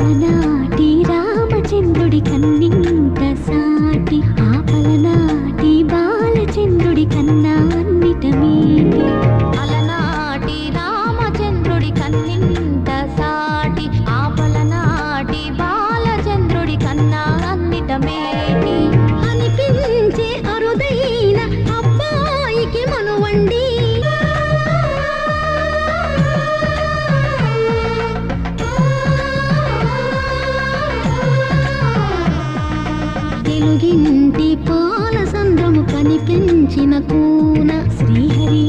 అలనాటి రామచంద్రుడి కన్నింత సాటి ఆపలనాటి బాలచంద్రుడి కన్నా అన్నిట మేటి అలనాటి రామచంద్రుడి కన్నింత సాటి ఆపలనాటి బాలచంద్రుడి కన్నా అన్నిట మేటి అనిపించే అరుదైన అబ్బాయికి మనువండి తెలుగింటి పాల సంద్రము కనిపించిన కూన శ్రీహరి